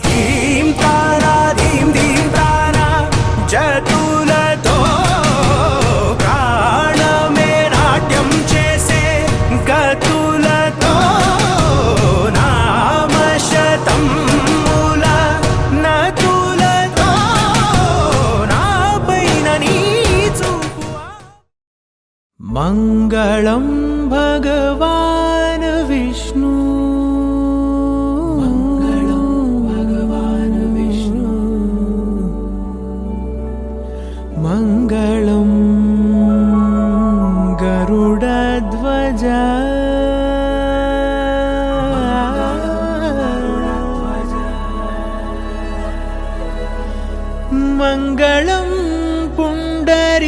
ధీం తారా ధీం ధీం తారా జతులతో ప్రాణమే నాట్యం చేసే గతులతో నామశతం మూల నతులతో నాపైన నీ చూపు మంగళం భగవాన్ విష్ణు మంగళం గరుడధ్వజ మంగళం పుండరీకాక్షః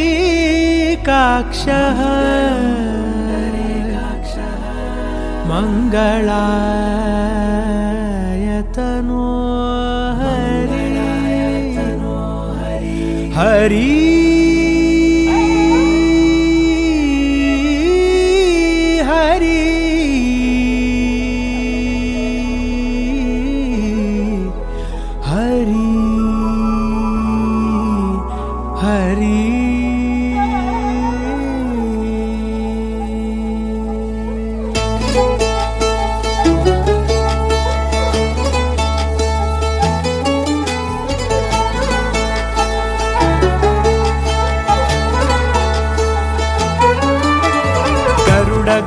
మంగళాయతనో హరి హరి హరి హరి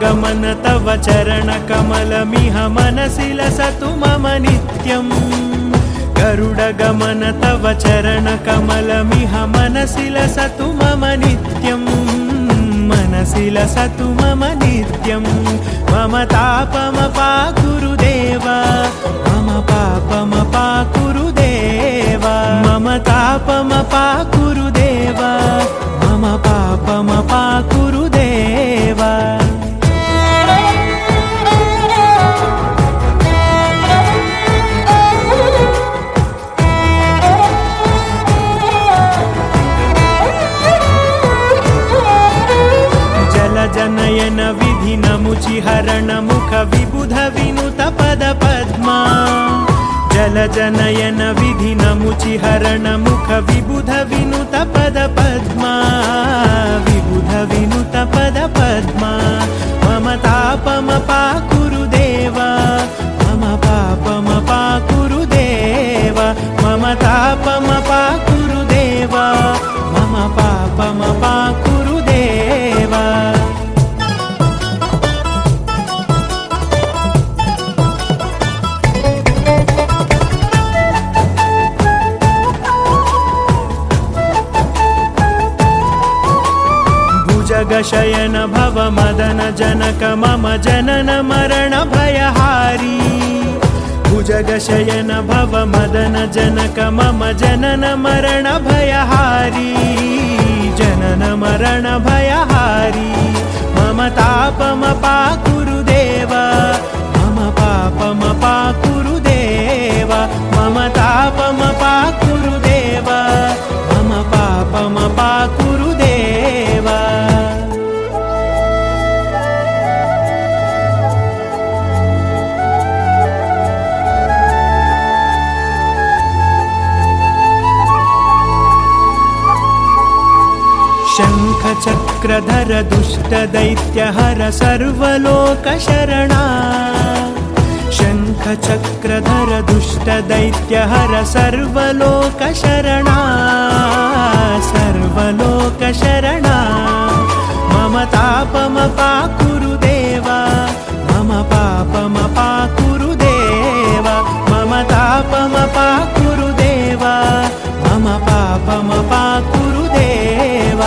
गमन तव चरण कमलमिह मनसि लसतु मम नित्यं गरुडगमन तव चरण कमलमिह मनसि लसतु मम नित्यं मनसि लसतु मम नित्यं मम तापमपाकुरु देव मम पापमपाकुरु देव मम तापमपाकुरु देव मम पापमपाकुरु देव जनयन विधि नमुचि हरण मुख विबुध विनुत पद पद्मा जल जनयन विधि नमुचि हरण मुख विबुध विनुत पद पद्मा विबुध विनुत पद पद्मा मम तापमपाकुरु देव मम पापमपाकुरु देव मम तापमपाकुरु देव मम पापमपाकुरु देव जगशयन भव मदन जनक मम जनन मरण भयहारी भुजगशयन भव मदन जनक मम जनन मरण भयहारी जनन मरण भयहारी मम तापमपाकुरु देव मम पापमपाकुरु देव मम तापमपाकुरु देव मम पापमपाकुरु देव शङ्खचक्रधर दुष्टदैत्यहर सर्वलोकशरणा शङ्खचक्रधर दुष्टदैत्यहर सर्वलोकशरणा सर्वलोकशरणा मम तापमपाकुरु देव मम पापमपाकुरु देव मम तापमपाकुरु देव मम पापमपाकुरु देव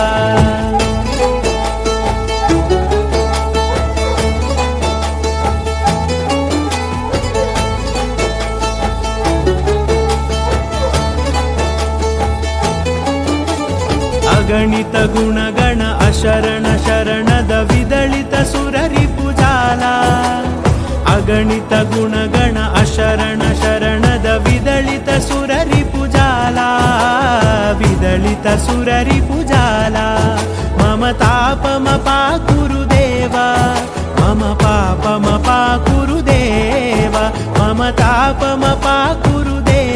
अगणित गुणगण अशरण शरणद विदलित सुररिपुजाला अगणित गुणगण अशरण शरणद विदलित सुररिपुजाला विदलित सुररिपुजाला मम तापमपाकुरु देव मम पापमपाकुरु देव मम तापमपाकुरु देव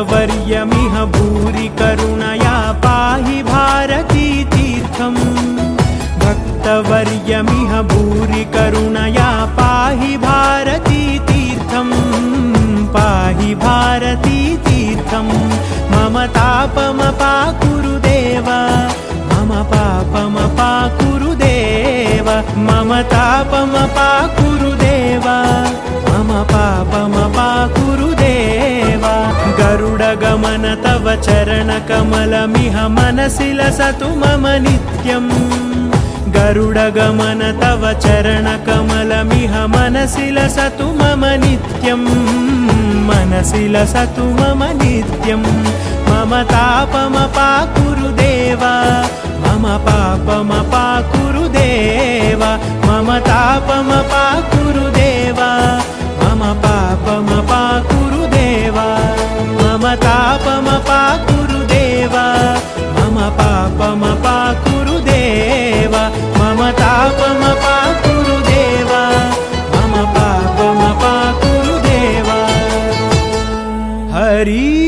भक्तवर्यमिह भूरि करुणया पाहि भारती तीर्थम् भक्तवर्यमिह भूरि करुणया पाहि भारती तीर्थम् पाहि भारती तीर्थम् मम तापमपाकुरु देव मम पापमपाकुरु देव मम तापमपाकुरु देव मम पापमपाकुरु देव गरुडगमन तव चरणकमलमिह मनसि लसतु मम नित्यम् गरुडगमन तव चरणकमलमिह मनसि लसतु मम नित्यम् मनसि लसतु मम नित्यम् मम तापमपाकुरु देव मम पापमपाकुरु देव मम तापमपाकुरु देव मम पापमपाकुरु देव मम तापमपाकुरु देव मम पापमपाकुरु देव मम तापमपाकुरु देव मम पापमपाकुरु देव हरि